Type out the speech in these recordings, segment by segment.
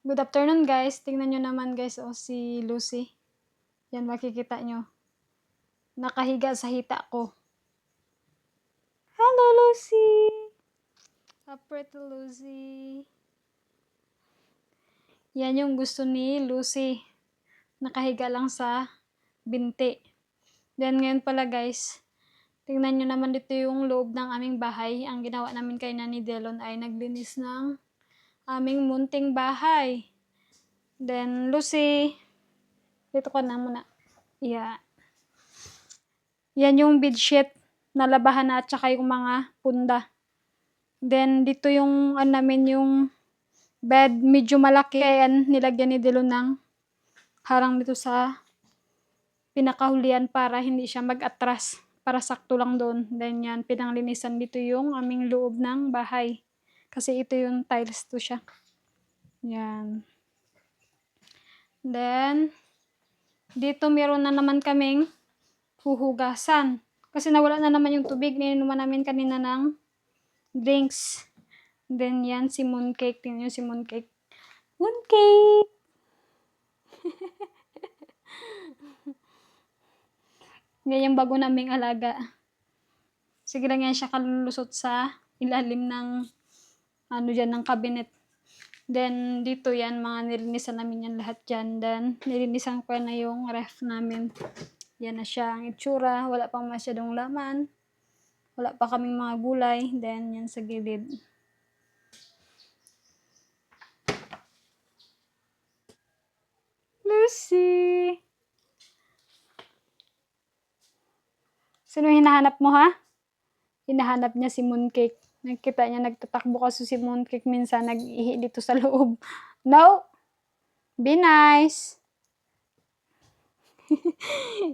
Good afternoon guys. Tingnan nyo naman guys si Lucy. Yan makikita nyo. Nakahiga sa hita ko. Hello Lucy! Pretty Lucy. Yan yung gusto ni Lucy. Nakahiga lang sa binti. Then ngayon pala guys, tingnan nyo naman dito yung loob ng aming bahay. Ang ginawa namin kay Nani Delon ay naglinis ng aming munting bahay. Then Lucy, dito ka na muna. Yeah. Yan yung bedsheet na labahan na at saka yung mga punda. Then dito yung namin yung bed, medyo malaki. Kaya nilagyan ni Dilo ng harang dito sa pinakahulian para hindi siya mag-atras. Para sakto lang doon. Then yan, pinanglinisan dito yung aming loob ng bahay. Kasi ito yung tiles to siya. Yan. Then, dito meron na naman kaming huhugasan. Kasi nawala na naman yung tubig. Niinuman namin kanina ng drinks. Then yan, si Mooncake. Tingnan nyo si Mooncake. Mooncake! Yan yung bago naming alaga. Sige lang yan siya kalulusot sa ilalim ng dyan, ng cabinet. Then, dito yan, mga nilinisan namin yan lahat dyan. Then, nilinisan ko na yung ref namin. Yan na siya ang itsura. Wala pang masyadong laman. Wala pa kaming mga gulay. Then, yan sa gilid. Lucy! Sino hinahanap mo, ha? Hinahanap niya si Mooncake. Nakita niya nagtatakbo kasi si Mooncake minsan nag-ihi dito sa loob. No! Be nice!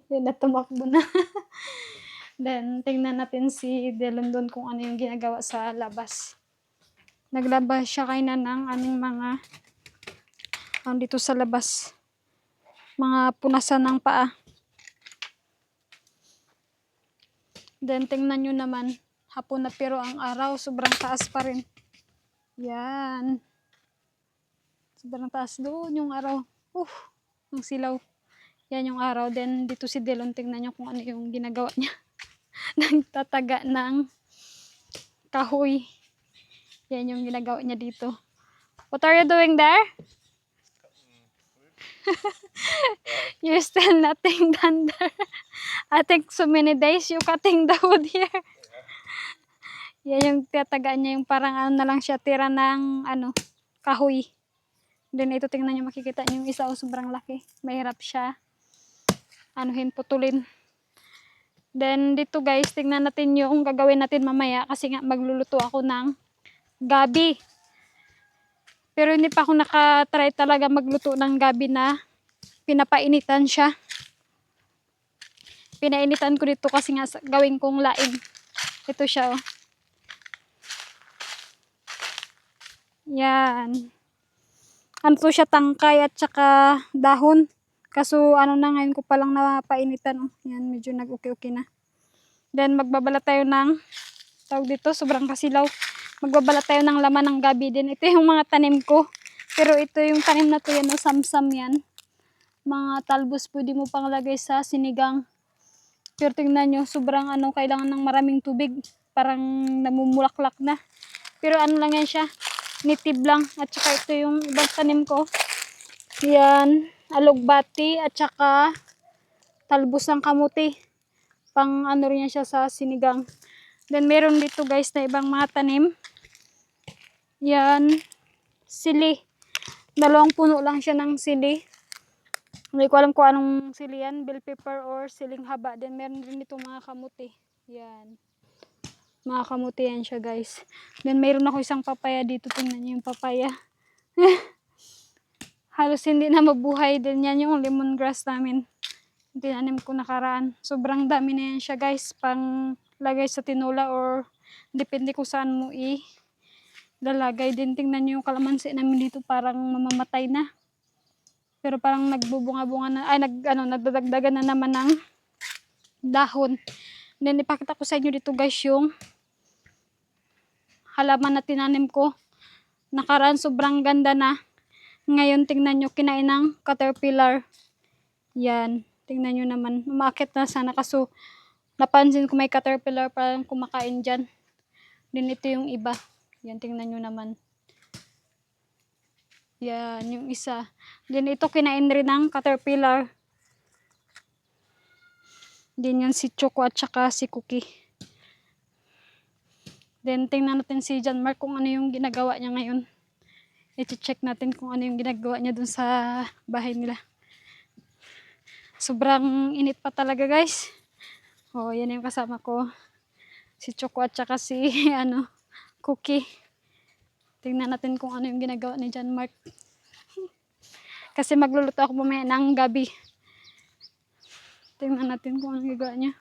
Yun na, tumakbo na. Then, tingnan natin si Delon doon kung ano yung ginagawa sa labas. Naglabas siya kay Nanang aming mga dito sa labas. Mga punasan ng paa. Then, tingnan nyo naman. Hapon na pero ang araw, sobrang taas pa rin. Yan. Sobrang taas doon yung araw. Ang silaw. Yan yung araw. Then, dito si Delon, tingnan nyo kung ano yung ginagawa niya. Nagtataga ng kahoy. Yan yung ginagawa niya dito. What are you doing there? You're still nothing done there. I think so many days you cutting the wood here. Yan yung tiyatagaan niya, yung parang na lang siya, tira ng kahoy. Then ito, tingnan niyo, makikita niyo yung isa, sobrang laki. Mahirap siya putulin. Then dito guys, tingnan natin yung gagawin natin mamaya kasi nga magluluto ako ng gabi. Pero hindi pa ako nakatry talaga magluto ng gabi na pinapainitan siya. Pinainitan ko dito kasi nga gawin kong laing. Ito siya, oh. Yan. To siya, tangkay at saka dahon. Kaso na ngayon ko palang napainitan, oh. Yan, medyo nag-okay-okay na. Then magbabala tayo ng tawag dito, sobrang kasilaw. Magbabala tayo ng laman ng gabi din. Ito yung mga tanim ko. Pero ito yung tanim na to, yan, oh, samsam yan. Mga talbos pwede mo pang lagay sa sinigang. Pero tingnan nyo, sobrang kailangan ng maraming tubig. Parang namumulaklak na. Pero lang yan siya, native lang. At saka ito yung ibang tanim ko. Yan, alugbati at saka talbos ng kamuti. Pang rin siya sa sinigang. Then meron dito guys na ibang mga tanim. Yan, sili. 2 puno lang siya ng sili. Hindi ko alam kung anong sili yan, bell pepper or siling haba. Then meron din dito mga kamuti. Yan. Mga kamuti yan siya guys. Then meron ako isang papaya dito. Tingnan niyo yung papaya. Halos hindi na mabuhay. Then yan yung lemongrass namin. Tinanim ko nakaraan. Sobrang dami na yan siya guys. Pang lagay sa tinola or depende kung saan mo lalagay. Then tingnan niyo yung kalamansi namin dito. Parang mamamatay na. Pero parang nagbubunga-bunga na, nagdadagdagan na naman ng dahon. Then ipakita ko sa inyo dito guys yung halaman na tinanim ko. Nakaraan sobrang ganda na. Ngayon, tingnan nyo, kinain ng caterpillar. Yan. Tingnan nyo naman. Umakit na sana kaso napansin ko may caterpillar parang kumakain dyan. Din ito yung iba. Yan, tingnan nyo naman. Yan, yung isa. Din ito kinain rin ng caterpillar. Din yan si Choco at saka si Cookie. Then, tingnan natin si John Mark kung ano yung ginagawa niya ngayon. I-check natin kung ano yung ginagawa niya dun sa bahay nila. Sobrang init pa talaga, guys. Oh, yan yung kasama ko. Si Choco at saka si Cookie. Tingnan natin kung ano yung ginagawa ni John Mark. Kasi magluluto ako mamaya ng gabi. Tingnan natin kung ano ginagawa niya.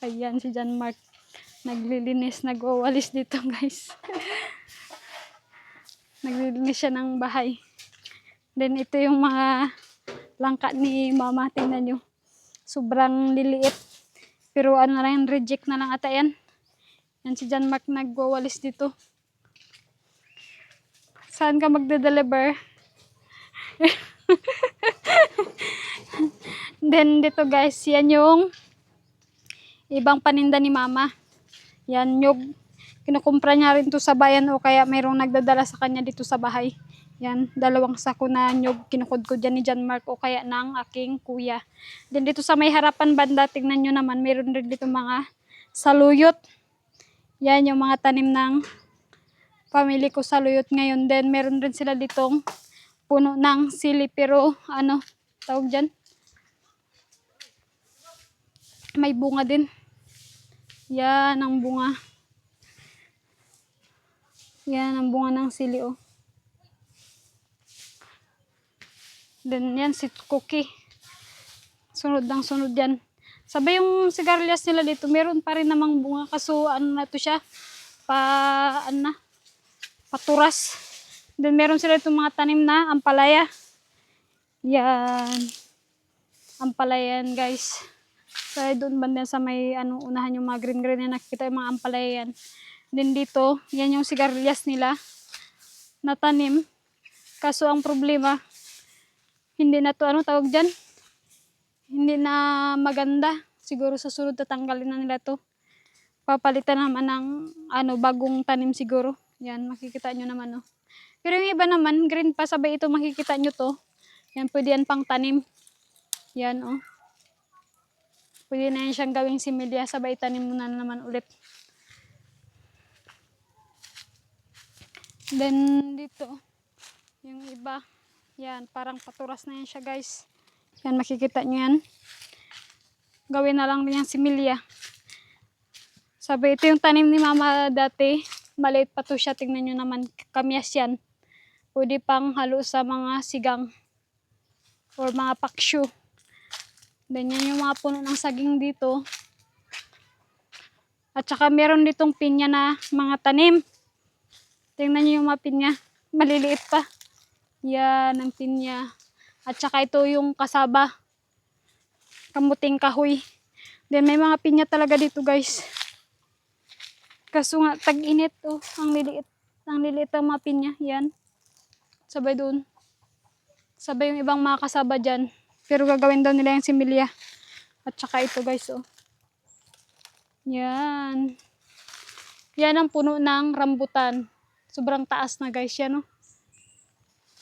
Ayan si John Mark. Naglilinis, nagwawalis dito, guys. Naglilinis siya ng bahay. Then ito yung mga langka ni mama. Tingnan nyo. Sobrang liliit. Pero ano na yan, reject na lang ata yan. Yan si John Mark nagwawalis dito. Saan ka magde-deliver? Then dito guys, yan yung ibang paninda ni mama. Yan yung kinukumpra niya rin to sa bayan o kaya mayroong nagdadala sa kanya dito sa bahay. Yan, 2 sako na nyug kinukudkod dyan ni John Mark o kaya ng aking kuya. Then dito sa may harapan banda, tingnan nyo naman, mayroon rin dito mga saluyot. Yan yung mga tanim ng family ko saluyot ngayon. Then meron rin sila ditong puno ng sili pero tawag dyan? May bunga din. Yan ang bunga. Yan ang bunga ng sili oh. Then yan si Cookie. Sunod ng sunod yan. Sabay yung sigarilyas nila dito, meron pa rin namang bunga kaso na to siya, paturas. Then meron sila itong mga tanim na ampalaya. Yan. Ampalaya yan guys. So doon banda sa may unahan yung mga green na nakikita yung mga ampalaya yan. Then dito, yan yung sigarilyas nila na tanim. Kaso ang problema, hindi na to tawag dyan? Hindi na maganda. Siguro sa sunod tatanggalin na nila to. Papalitan naman ng bagong tanim siguro. Yan, makikita nyo naman oh. Pero yung iba naman, green pa sabay ito makikita nyo to. Yan, pwede yan pang tanim. Yan oh. Pwede na yan siyang gawing similya, sabay tanim mo na naman ulit. Then dito, yung iba, yan, parang paturas na yan siya guys. Yan, makikita nyo yan. Gawin na lang din yung similya. Sabi, ito yung tanim ni mama dati. Maliit pa to siya. Tingnan nyo naman. Kamyas yan. Pwede pang halo sa mga sigang. Or mga paksyo. Then yan yung mga puno ng saging dito. At saka meron ditong pinya na mga tanim. Tingnan nyo yung mga pinya. Maliliit pa. Yan ang pinya. At saka ito yung kasaba. Kamuting kahoy. Then may mga pinya talaga dito guys. Kaso nga tag-init oh. Ang liliit. Ang liliit ang mga pinya. Yan. Sabay doon. Sabay yung ibang mga kasaba dyan. Pero gagawin daw nila yung similya. At saka ito guys oh. Yan. Yan ang puno ng rambutan. Sobrang taas na guys yan oh.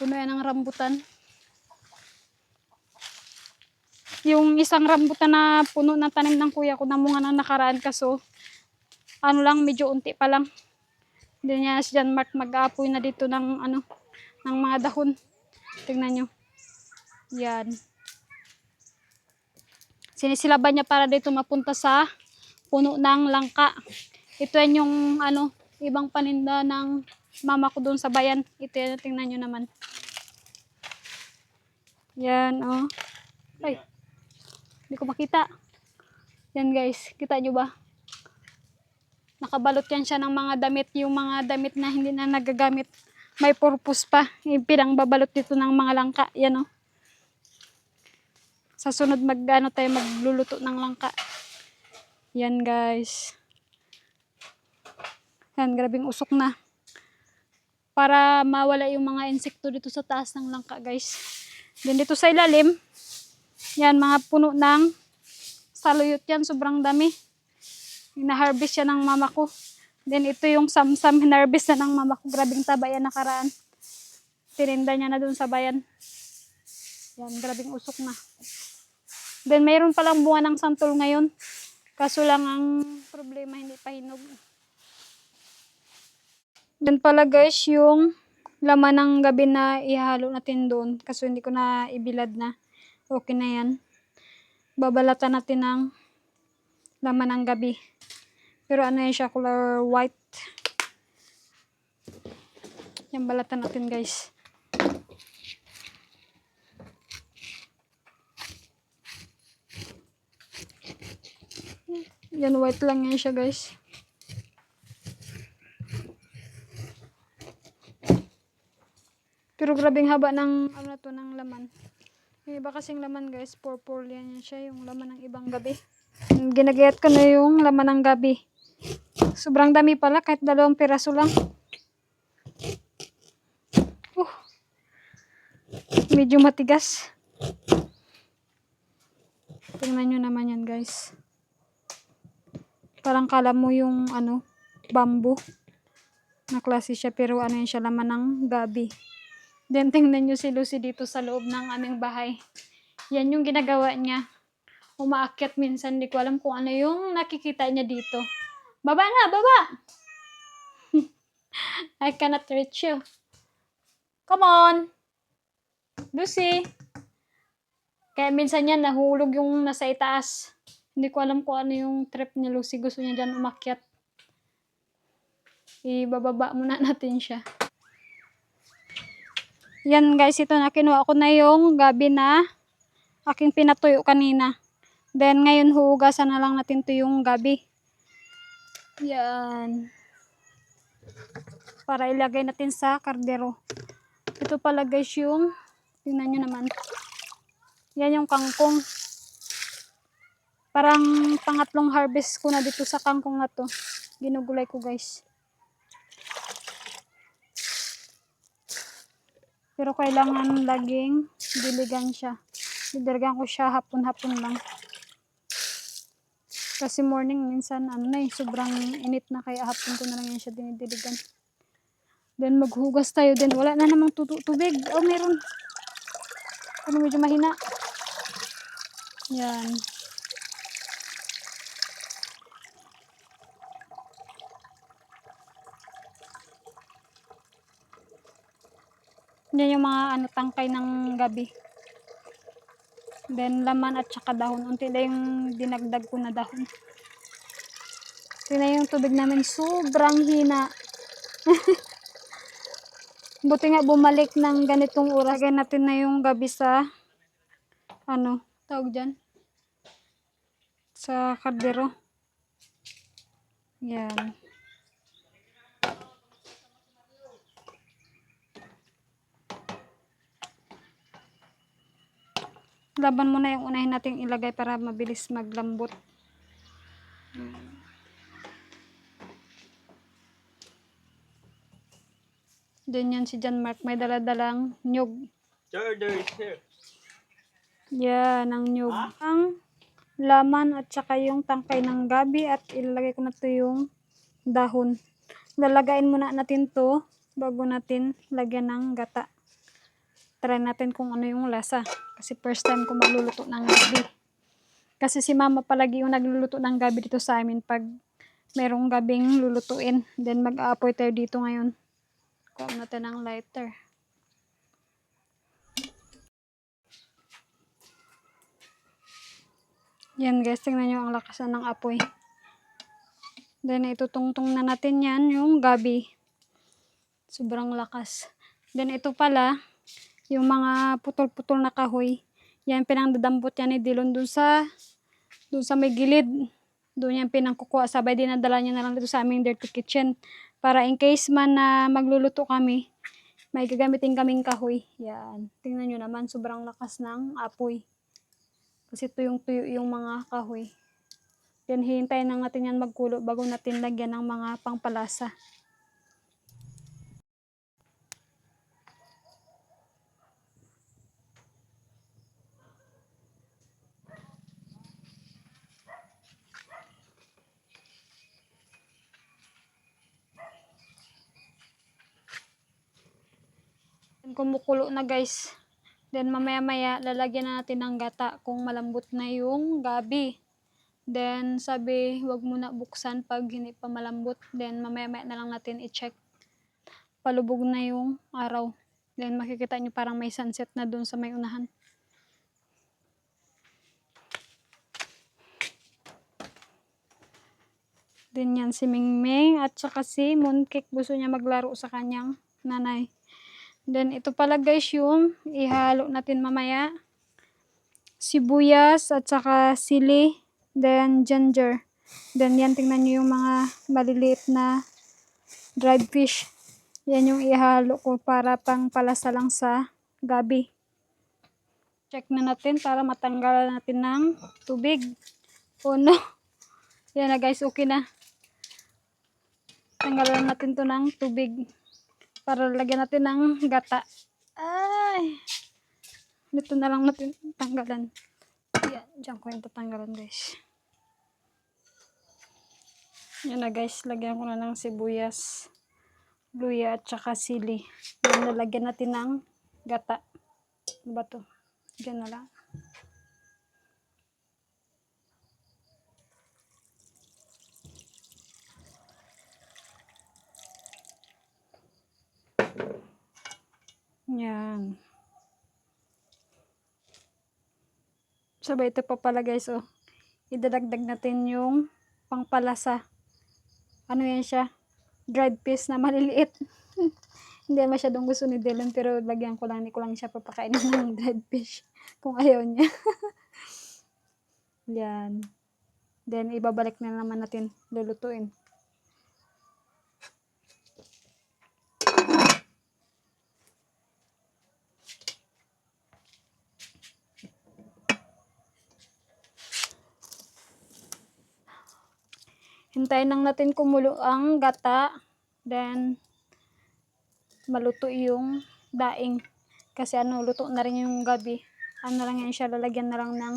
Puno yan ng rambutan. Yung isang rambutan na puno na tanim ng kuya ko, namunga na nakaraan kaso lang, medyo unti pa lang. Hindi niya si John Mark mag-aapoy na dito ng ng mga dahon. Tingnan nyo. Yan. Sinisilaban niya para dito mapunta sa puno ng langka. Ito yan yung ibang paninda ng mama ko doon sa bayan. Ito yan, tingnan nyo naman. Yan oh. Ay. Hindi ko makita. Yan guys, kita nyo ba? Nakabalot yan siya ng mga damit. Yung mga damit na hindi na nagagamit. May purpose pa. Pinangbabalot dito ng mga langka. Yan o. Sa sunod tayo magluluto ng langka. Yan guys. Yan, grabing usok na. para mawala yung mga insekto dito sa taas ng langka, guys. Then dito sa ilalim, yan, mga puno ng saluyot yan. Sobrang dami. Hina-harvest yan ng mama ko. Then ito yung samsam, hinarvest na ng mama ko. Grabing taba yan nakaraan. Tininda niya na dun sa bayan. Yan, grabing usok na. Then mayroon palang bunga ng santol ngayon. Kaso lang ang problema, hindi pa hinog. Then pala guys, yung laman ng gabi na ihalo natin doon. Kaso hindi ko na ibilad na. Okay na yan. Babalatan natin ng laman ng gabi. Pero ano yan siya, color white. Yan, balatan natin guys. Yan, white lang yan siya guys. Pero grabing haba ng ano to, ng laman. Yung iba kasing laman guys, purple yan siya, yung laman ng ibang gabi. Ginagayat ko na yung laman ng gabi. Sobrang dami pala, kahit 2 piraso lang. Medyo matigas. Tingnan nyo naman yan guys. Parang kala mo yung ano, bamboo na klase siya, pero ano yan siya, laman ng gabi. Then tingnan nyo si Lucy dito sa loob ng aming bahay. Yan yung ginagawa niya. Umaakyat minsan, di ko alam kung ano yung nakikita niya dito. Baba na, baba! I cannot reach you. Come on! Lucy! Kaya minsan yan, nahulog yung nasa itaas. Hindi ko alam kung ano yung trip ni Lucy. Gusto niya dyan umakyat. Ibababa muna natin siya. Yan guys, ito na, kinuha ko na yung gabi na aking pinatuyo kanina. Then ngayon huugasan na lang natin to yung gabi. Yan. Para ilagay natin sa kardero. Ito pala guys yung, tingnan nyo naman. Yan yung kangkong. Parang pangatlong harvest ko na dito sa kangkong na to. Ginugulay ko guys. Pero kailangan laging diligan siya. Didiligan ko siya hapon-hapon lang. Kasi morning minsan ano na sobrang init na, kaya hapon ko na lang yan siya dinidiligan. Then maghugas tayo din. Wala na namang tubig. Oh, meron. Pero medyo mahina. Yan. Yan yung mga ano, tangkay ng gabi. Then laman at saka dahon. Unti na yung dinagdag ko na dahon. Tingnan yung tubig namin. Sobrang hina. Buti nga bumalik ng ganitong oras. Lagay natin na yung gabi sa ano, tawag dyan? Sa kardero. Yan. Laban muna yung unahin nating ilagay para mabilis maglambot. Then yan si John Mark, may daladalang nyug. Yan, ang nyug. Ang laman at saka yung tangkay ng gabi, at ilalagay ko na to yung dahon. Lalagayin muna natin to bago natin lagyan ng gata. Try natin kung ano yung lasa. Kasi first time ko magluluto ng gabi. Kasi si mama palagi yung nagluluto ng gabi dito sa amin pag merong gabing lulutuin. Then mag-aapoy tayo dito ngayon. Kuha natin ng lighter. Yan guys, tingnan nyo ang lakas ng apoy. Then itutungtong na natin yan yung gabi. Sobrang lakas. Then ito pala, yung mga putol-putol na kahoy, yan pinangdadampot yan ni Dilon dun sa may gilid. Doon yan pinangkukuha, sabay dinadala niya na lang dito sa aming dirty kitchen. Para in case man na magluluto kami, may gagamitin kaming kahoy. Yan. Tingnan nyo naman, sobrang lakas ng apoy. Kasi tuyong-tuyo yung mga kahoy. Then hihintayin lang natin yan magkulo bago natin lagyan ng mga pangpalasa. Kumukulo na guys. Then mamaya-maya lalagyan na natin ng gata kung malambot na yung gabi. Then sabi wag muna buksan pag hindi pa malambot. Then mamaya-maya na lang natin i-check. Palubog na yung araw. Then makikita nyo parang may sunset na dun sa may unahan. Then yan si Mingming at saka si Mooncake gusto niya maglaro sa kanyang nanay. Then ito pala guys yung ihalo natin mamaya. Sibuyas at saka sili. Then ginger. Then yan tingnan nyo yung mga maliliit na dried fish. Yan yung ihalo ko para pang palasa lang sa gabi. Check na natin para matanggal natin ng tubig. Oh no. Yan na guys, okay na. Tanggalan natin to ng tubig para lagyan natin ng gata. Ay! Dito na lang natin tanggalan. Yan, dyan ko yung tatanggalan guys. Yan na guys, lagyan ko na ng sibuyas, luya at saka sili. Yan, nalagyan natin ng gata. Ano ba to? Dyan na lang. Yan. Sabay ito pa pala guys, oh. Idadagdag natin yung pangpalasa. Ano yan siya? Dried fish na maliliit. Hindi masyadong gusto ni Dylan pero lagyan ko lang, hindi ko lang siya papakainin ng dried fish kung ayaw niya. Yan. Then ibabalik na naman natin lulutuin. Hintayin lang natin kumulo ang gata. Then, maluto yung daing. Kasi luto na rin yung gabi. Lang yan siya, lalagyan na lang ng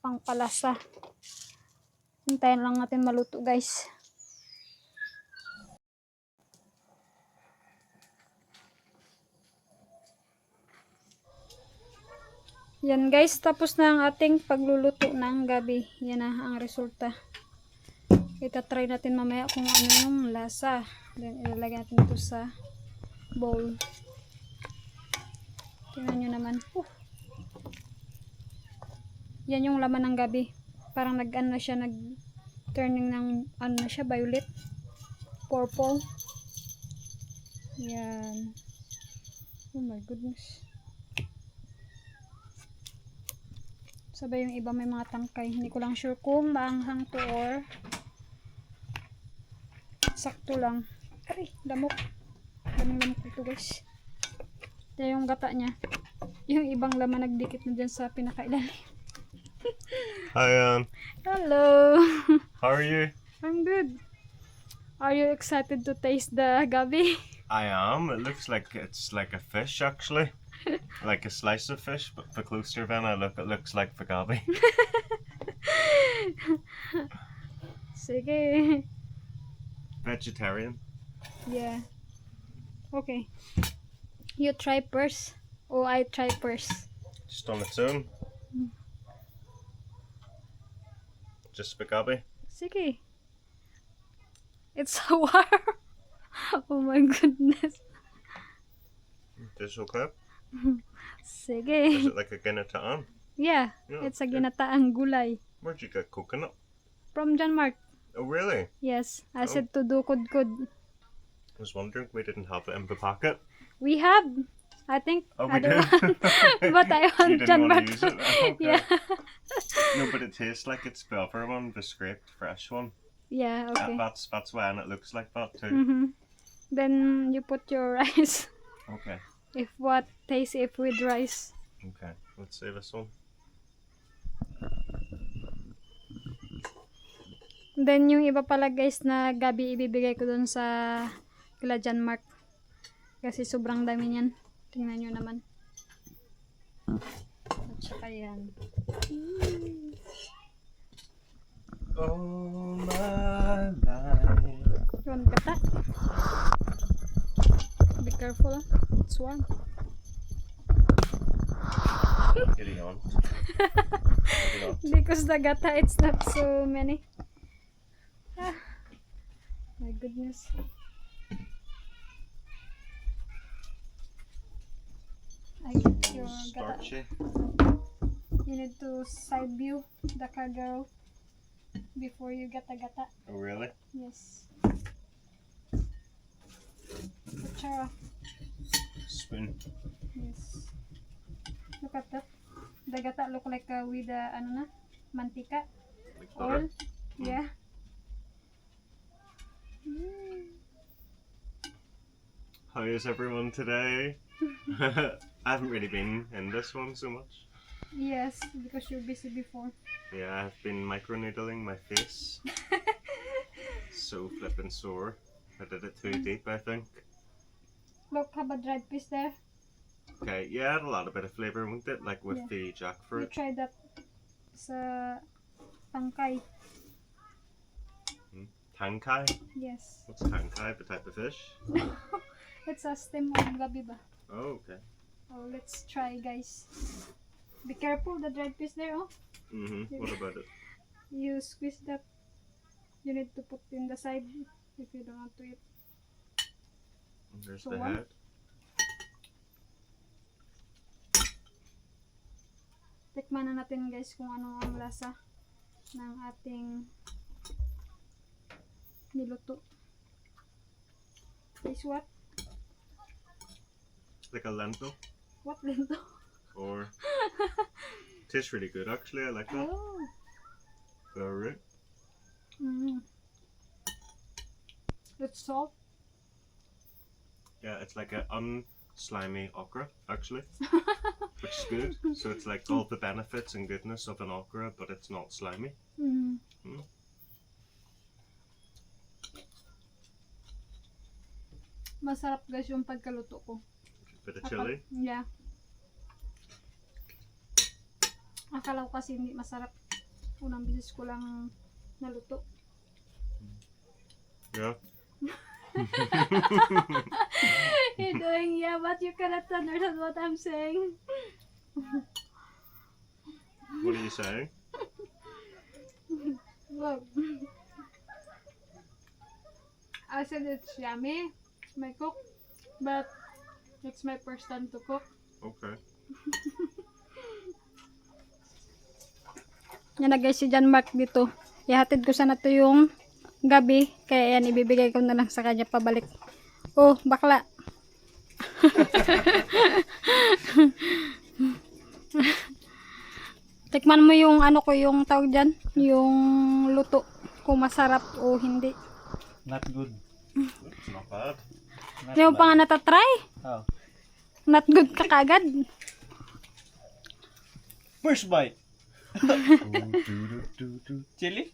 pangpalasa. Hintayin lang natin maluto guys. Yan guys, tapos na ang ating pagluluto ng gabi. Yan na ang resulta. Itatry natin mamaya kung ano yung lasa. Then ilalagay natin ito sa bowl. Tingnan nyo naman. Yan yung laman ng gabi. Parang nag-ano na siya, nag-turning ng ano na siya, violet. Purple. Yan. Oh my goodness. Sabay yung iba may mga tangkay. Hindi ko lang sure kung maanghang to or sakto lang. Aray, lamok. Daming lamok ito guys. Ito yung gata niya. Yung ibang laman nagdikit na dyan sa pinakailalim. Hi, Hello. how are you? I'm good. Are you excited to taste the gabi? I am. It looks like it's like a fish, actually. Like a slice of fish, but for closer then I look, it looks like fagabi. Sige. Vegetarian. Yeah. Okay. You try first. Or I try first. Just on its own. Just fagabi. Sige. It's so warm. Oh my goodness. This okay? Sige. Is it like a ginataan? Yeah. Yeah, It's a okay. ginataang gulay. Where'd you get coconut? From John Mark. Oh, really? Yes. I Oh. said to do kudkud. I was wondering, we didn't have it in the packet. We have. I think. Oh, I we don't did? want- But I You want didn't John want Mark. to use it? Okay. Yeah. No, but it tastes like it's the other one, the scraped fresh one. Yeah. Okay. That's why, and it looks like that too. Then you put your rice. Okay. If what tastes if with rice. Okay. Let's see this one. Then yung iba pala guys na gabi ibibigay ko dun sa kila John Mark. Kasi sobrang dami niyan. Tingnan nyo naman. At saka yan. Oh my life. Yun kata. Careful, it's warm. Getting on. Getting on. Because the gata, it's not so many. Ah, my goodness. I get your gata. Starchy. You need to side view the kagaro before you get the gata. Oh, really? Yes. Kutsara. Spoon. Yes. Look at that. The gata look like with ano na, mantika, Like oil. butter. Yeah. How is everyone today? I haven't really been in this one so much. Yes, because you're busy before. Yeah, I've been microneedling my face. So flippin' sore. I did it too deep, I think. Look, have a dried piece there. Okay, yeah, it had a lot of bit of flavour, won't it? Like with Yeah. the You jackfruit. try that sa tangkay. Tangkai? Yes. What's tangkai? The type of fish? It's a stem of gabi ba? Oh, okay. Oh, let's try, guys. Be careful, the dried piece there, oh. What about it? You squeeze that. You need to put in the side if you don't want to eat. There's So the one. head. Tikman na natin, guys, kung ano ang lasa ng ating niluto. Is what? Like a lentil. What lento? Or tastes really good actually, I like that. Oh. Alright. It's salt. Yeah, it's like a unslimy okra actually. Which is good. So it's like all the benefits and goodness of an okra, but it's not slimy. Masarap, guys, yung pagkaluto ko. Bit of chili. Yeah. Akala ko kasi hindi masarap. Unang bisis ko lang naluto. Yeah. You're doing, yeah, but you cannot understand what I'm saying. What are you saying? Look. I said it's yummy, my cook, but it's my first time to cook. Okay. Yan na, guys, si John Mark dito. Ihatid ko sana to yung gabi, kaya yan, ibibigay ko na lang sa kanya pabalik. Oh, bakla. Tikman mo yung ano ko, yung tawag dyan, yung luto, kung masarap o hindi. Not good. It's not bad. Not Hindi mo pa nga natatry? Oh. Not good ka kagad. First bite. Chili?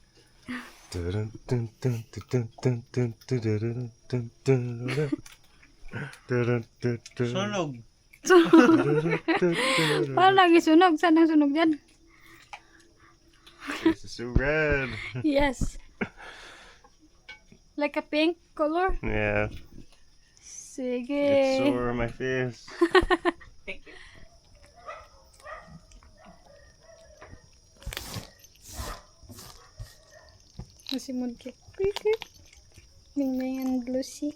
Sunog. Parang lagi sunog. Saan ang sunog dyan? This is so red. Yes. Like a pink color? Yeah. Sige. It's sore on my face. Kasi mood cake. Ming and Lucy.